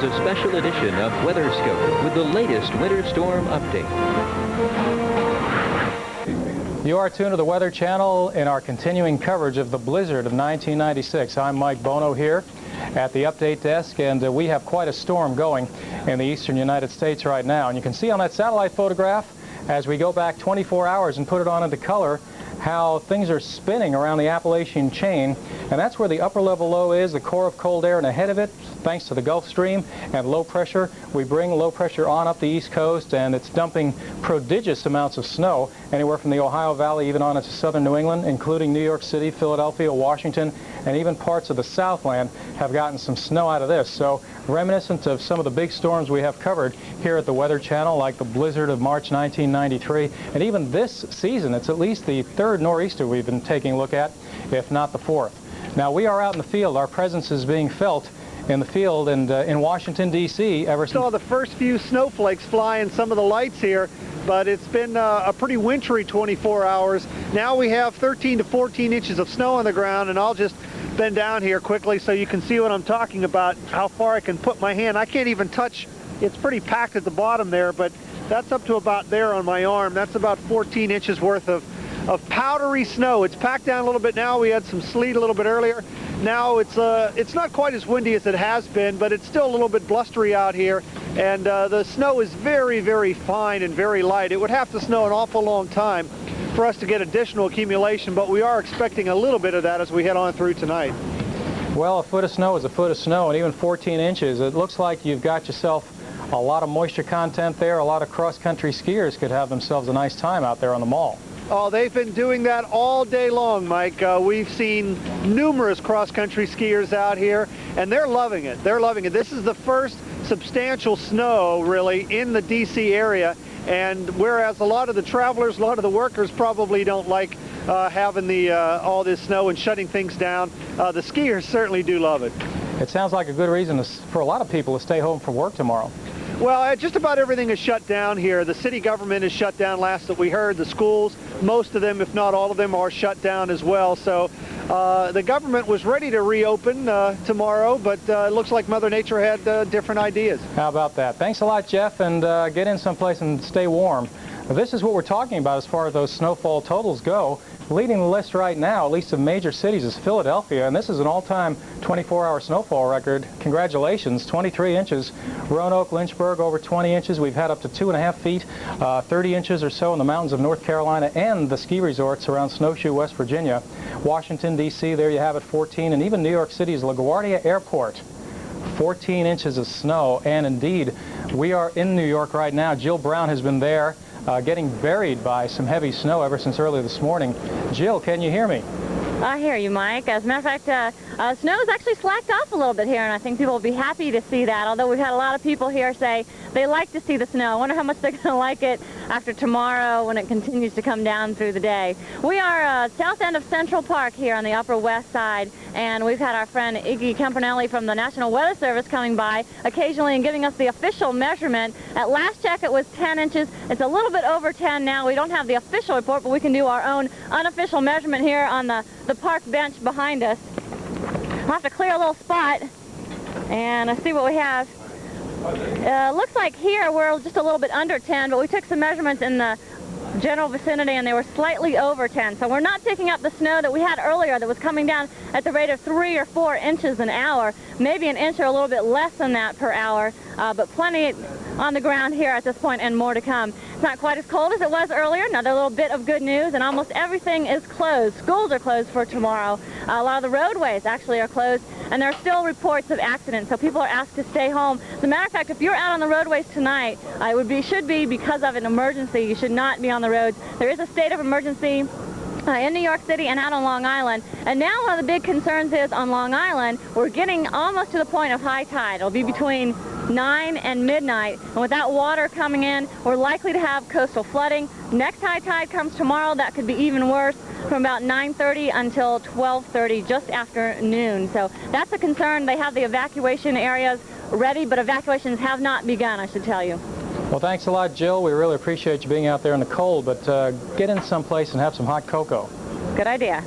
is a special edition of WeatherScope with the latest winter storm update. You are tuned to the Weather Channel in our continuing coverage of the blizzard of 1996. I'm Mike Bono here at the update desk, and we have quite a storm going in the eastern United States right now. And you can see on that satellite photograph, as we go back 24 hours and put it on into color, how things are spinning around the Appalachian chain, and that's where the upper level low is, the core of cold air, and ahead of it, thanks to the Gulf Stream and low pressure, we bring low pressure on up the East Coast, and it's dumping prodigious amounts of snow anywhere from the Ohio Valley even on into southern New England, including New York City, Philadelphia, Washington, and even parts of the Southland have gotten some snow out of this. So reminiscent of some of the big storms we have covered here at the Weather Channel, like the blizzard of March 1993, and even this season, it's at least the third nor'easter we've been taking a look at, if not the fourth. Now, we are out in the field. Our presence is being felt in the field and in Washington, D.C. ever since. Saw the first few snowflakes fly in some of the lights here, but it's been a pretty wintry 24 hours. Now we have 13 to 14 inches of snow on the ground, and I'll just bend down here quickly so you can see what I'm talking about, how far I can put my hand. I can't even touch. It's pretty packed at the bottom there, but that's up to about there on my arm. That's about 14 inches worth of powdery snow. It's packed down a little bit now. We had some sleet a little bit earlier. Now it's not quite as windy as it has been, but it's still a little bit blustery out here, and the snow is very, very fine and very light. It would have to snow an awful long time for us to get additional accumulation, but we are expecting a little bit of that as we head on through tonight. Well, a foot of snow is a foot of snow, and even 14 inches. It looks like you've got yourself a lot of moisture content there. A lot of cross-country skiers could have themselves a nice time out there on the mall. Oh, they've been doing that all day long, Mike. We've seen numerous cross-country skiers out here, and they're loving it. They're loving it. This is the first substantial snow, really, in the D.C. area, and whereas a lot of the travelers, a lot of the workers probably don't like having all this snow and shutting things down, the skiers certainly do love it. It sounds like a good reason for a lot of people to stay home from work tomorrow. Well, just about everything is shut down here. The city government is shut down last that we heard. The schools, most of them, if not all of them, are shut down as well. So the government was ready to reopen tomorrow, but it looks like Mother Nature had different ideas. How about that? Thanks a lot, Jeff, and get in someplace and stay warm. This is what we're talking about as far as those snowfall totals go. Leading the list right now, at least of major cities, is Philadelphia, and this is an all-time 24-hour snowfall record. Congratulations, 23 inches. Roanoke, Lynchburg, over 20 inches. We've had up to 2.5 feet, 30 inches or so in the mountains of North Carolina and the ski resorts around Snowshoe, West Virginia. Washington, D.C., there you have it, 14, and even New York City's LaGuardia Airport, 14 inches of snow. And indeed, we are in New York right now. Jill Brown has been there, getting buried by some heavy snow ever since early this morning. Jill, can you hear me? I hear you, Mike. As a matter of fact, snow has actually slacked off a little bit here, and I think people will be happy to see that, although we've had a lot of people here say they like to see the snow. I wonder how much they're going to like it after tomorrow when it continues to come down through the day. We are south end of Central Park here on the Upper West Side, and we've had our friend Iggy Campanelli from the National Weather Service coming by occasionally and giving us the official measurement. At last check, it was 10 inches. It's a little bit over 10 now. We don't have the official report, but we can do our own unofficial measurement here on the park bench behind us. I'll have to clear a little spot and see what we have. Looks like here we're just a little bit under 10, but we took some measurements in the general vicinity and they were slightly over 10. So we're not picking up the snow that we had earlier that was coming down at the rate of 3 or 4 inches an hour, maybe an inch or a little bit less than that per hour, but plenty on the ground here at this point and more to come. It's not quite as cold as it was earlier. Another little bit of good news, and almost everything is closed. Schools are closed for tomorrow. A lot of the roadways actually are closed, and there are still reports of accidents, so people are asked to stay home. As a matter of fact, if you're out on the roadways tonight, it should be because of an emergency. You should not be on the roads. There is a state of emergency in New York City and out on Long Island. And now one of the big concerns is on Long Island, we're getting almost to the point of high tide. It'll be between 9 and midnight, and with that water coming in, we're likely to have coastal flooding. Next high tide comes tomorrow. That could be even worse, from about 9:30 until 12:30, just after noon. So that's a concern. They have the evacuation areas ready, but evacuations have not begun, I should tell you. Well, thanks a lot, Jill. We really appreciate you being out there in the cold, but get in someplace and have some hot cocoa. Good idea.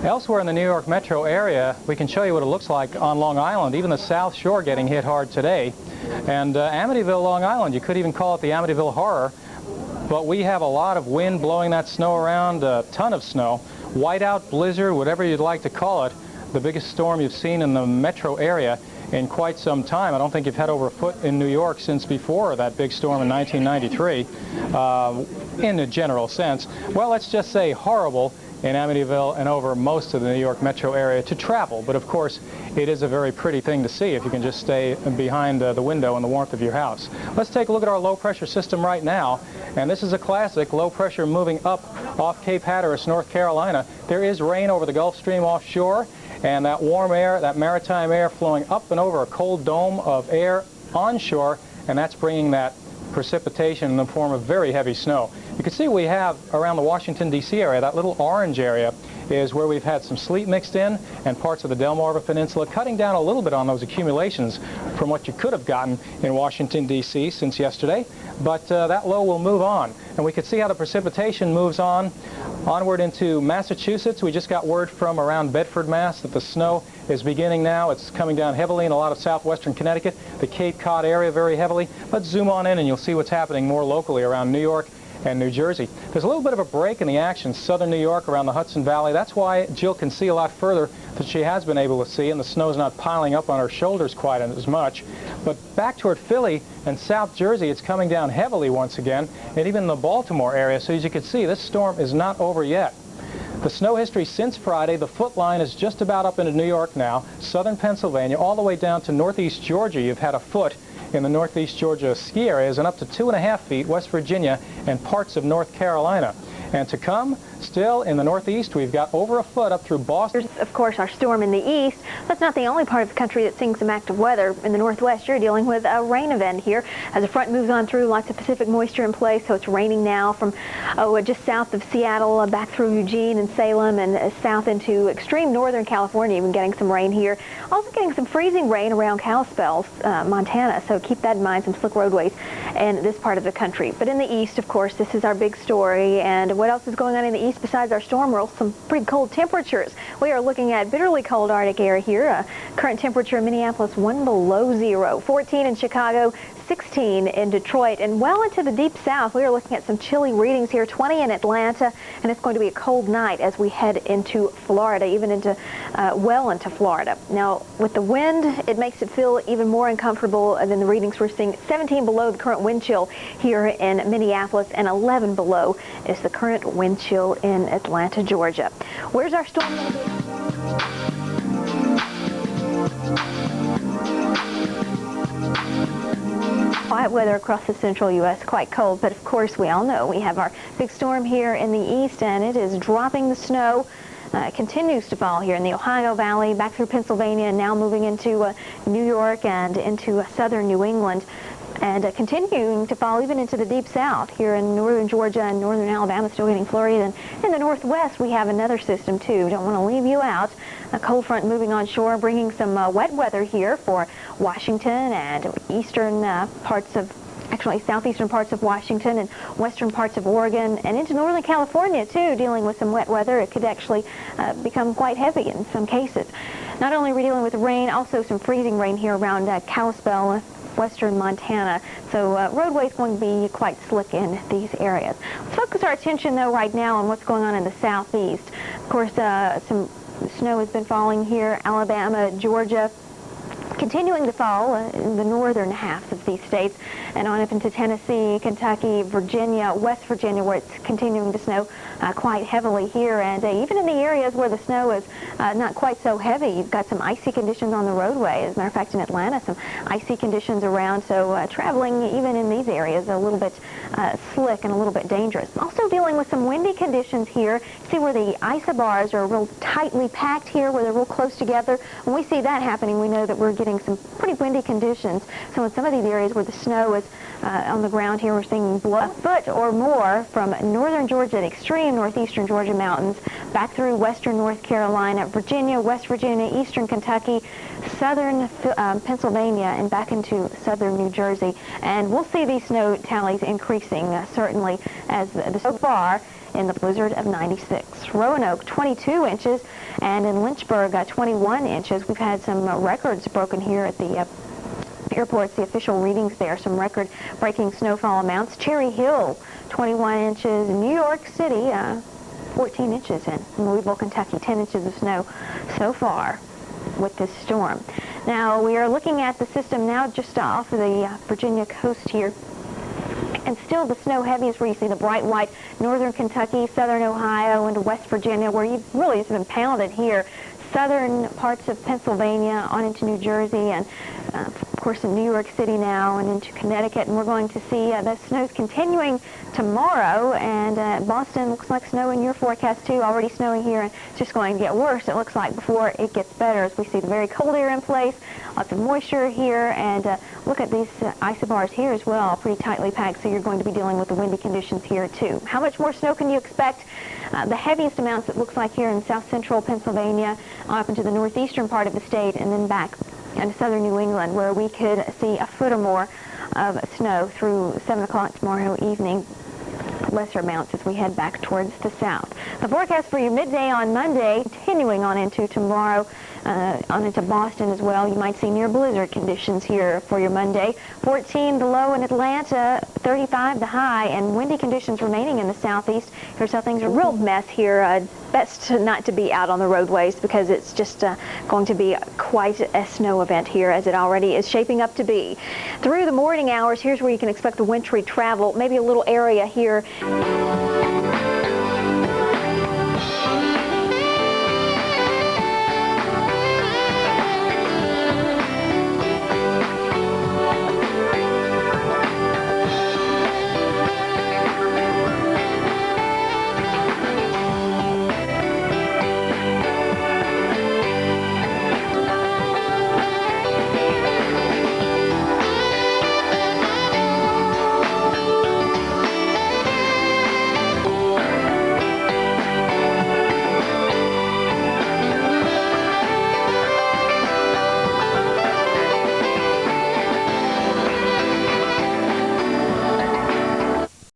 Elsewhere in the New York metro area, we can show you what it looks like on Long Island, even the South Shore getting hit hard today. And Amityville, Long Island, you could even call it the Amityville Horror, but we have a lot of wind blowing that snow around, a ton of snow. Whiteout, blizzard, whatever you'd like to call it, the biggest storm you've seen in the metro area in quite some time. I don't think you've had over a foot in New York since before that big storm in 1993, in a general sense. Well, let's just say horrible in Amityville and over most of the New York metro area to travel. But of course, it is a very pretty thing to see if you can just stay behind the window in the warmth of your house. Let's take a look at our low pressure system right now. And this is a classic low pressure moving up off Cape Hatteras, North Carolina. There is rain over the Gulf Stream offshore, and that warm air, that maritime air flowing up and over a cold dome of air onshore, and that's bringing that precipitation in the form of very heavy snow. You can see we have around the Washington, D.C. area, that little orange area is where we've had some sleet mixed in and parts of the Delmarva Peninsula, cutting down a little bit on those accumulations from what you could have gotten in Washington, D.C. since yesterday. But that low will move on. And we can see how the precipitation moves onward into Massachusetts. We just got word from around Bedford, Mass. that the snow is beginning now. It's coming down heavily in a lot of southwestern Connecticut, the Cape Cod area very heavily. Let's zoom on in and you'll see what's happening more locally around New York and New Jersey. There's a little bit of a break in the action, southern New York around the Hudson Valley. That's why Jill can see a lot further than she has been able to see, and the snow's not piling up on her shoulders quite as much. But back toward Philly and South Jersey, it's coming down heavily once again, and even in the Baltimore area. So as you can see, this storm is not over yet. The snow history since Friday, the foot line is just about up into New York now, southern Pennsylvania, all the way down to northeast Georgia. You've had a foot in the northeast Georgia ski areas and up to 2.5 feet West Virginia and parts of North Carolina. And to come, still in the northeast, we've got over a foot up through Boston. There's, of course, our storm in the east. That's not the only part of the country that's seeing some active weather. In the northwest, you're dealing with a rain event here. As the front moves on through, lots of Pacific moisture in place, so it's raining now from just south of Seattle, back through Eugene and Salem, and south into extreme northern California, even getting some rain here. Also getting some freezing rain around Kalispell, Montana, so keep that in mind, some slick roadways in this part of the country. But in the east, of course, this is our big story. And what else is going on in the east besides our storm rolls? Some pretty cold temperatures. We are looking at bitterly cold Arctic air here. Current temperature in Minneapolis, 1 below zero. 14 in Chicago, 16 in Detroit, and well into the deep south. We are looking at some chilly readings here, 20 in Atlanta, and it's going to be a cold night as we head into Florida, even into well into Florida. Now, with the wind, it makes it feel even more uncomfortable than the readings we're seeing. 17 below the current wind chill here in Minneapolis, and 11 below is the current wind chill in Atlanta, Georgia. Where's our storm going to be? Quiet weather across the central U.S., quite cold, but of course we all know we have our big storm here in the east, and it is dropping the snow. Continues to fall here in the Ohio Valley, back through Pennsylvania, and now moving into New York and into southern New England. And continuing to fall even into the deep south here in northern Georgia and northern Alabama, still getting flurries. And in the northwest, we have another system too. Don't want to leave you out. A cold front moving on shore, bringing some wet weather here for Washington and eastern parts of, actually southeastern parts of Washington and western parts of Oregon, and into northern California too, dealing with some wet weather. It could actually become quite heavy in some cases. Not only are we dealing with rain, also some freezing rain here around Kalispell, western Montana, so roadways going to be quite slick in these areas. Let's focus our attention though right now on what's going on in the southeast. Of course, some snow has been falling here, Alabama, Georgia, continuing to fall in the northern halves of these states, and on up into Tennessee, Kentucky, Virginia, West Virginia, where it's continuing to snow quite heavily here. And even in the areas where the snow is not quite so heavy, you've got some icy conditions on the roadway. As a matter of fact, in Atlanta, some icy conditions around, so traveling even in these areas a little bit slick and a little bit dangerous. Also dealing with some windy conditions here. See where the isobars are real tightly packed here, where they're real close together. When we see that happening, we know that we're getting some pretty windy conditions. So in some of these areas where the snow is on the ground here, we're seeing a foot or more from northern Georgia, the extreme northeastern Georgia mountains, back through western North Carolina, Virginia, West Virginia, eastern Kentucky, southern Pennsylvania, and back into southern New Jersey. And we'll see these snow tallies increasing certainly as so far in the blizzard of 96. Roanoke, 22 inches, and in Lynchburg, 21 inches. We've had some records broken here at the airports, the official readings there, some record-breaking snowfall amounts. Cherry Hill, 21 inches. New York City, 14 inches. In Louisville, Kentucky, 10 inches of snow so far with this storm. Now, we are looking at the system now just off of the Virginia coast here. And still the snow heaviest where you see the bright white northern Kentucky, southern Ohio, into West Virginia, where you really has been pounded here. Southern parts of Pennsylvania on into New Jersey, and of course in New York City now and into Connecticut. And we're going to see the snow's continuing tomorrow, and Boston looks like snow in your forecast too, already snowing here, and it's just going to get worse, it looks like, before it gets better as we see the very cold air in place, lots of moisture here, and look at these isobars here as well, pretty tightly packed, so you're going to be dealing with the windy conditions here too. How much more snow can you expect? The heaviest amounts it looks like here in south central Pennsylvania, up into the northeastern part of the state, and then back into southern New England, where we could see a foot or more of snow through 7 o'clock tomorrow evening. Lesser amounts as we head back towards the south. The forecast for your midday on Monday, continuing on into tomorrow, on into Boston as well. You might see near blizzard conditions here for your Monday. 14 the low in Atlanta, 35 the high, and windy conditions remaining in the southeast. Here's how things are a real mess here. Best not to be out on the roadways because it's just going to be quite a snow event here, as it already is shaping up to be. Through the morning hours, here's where you can expect the wintry travel, maybe a little area here.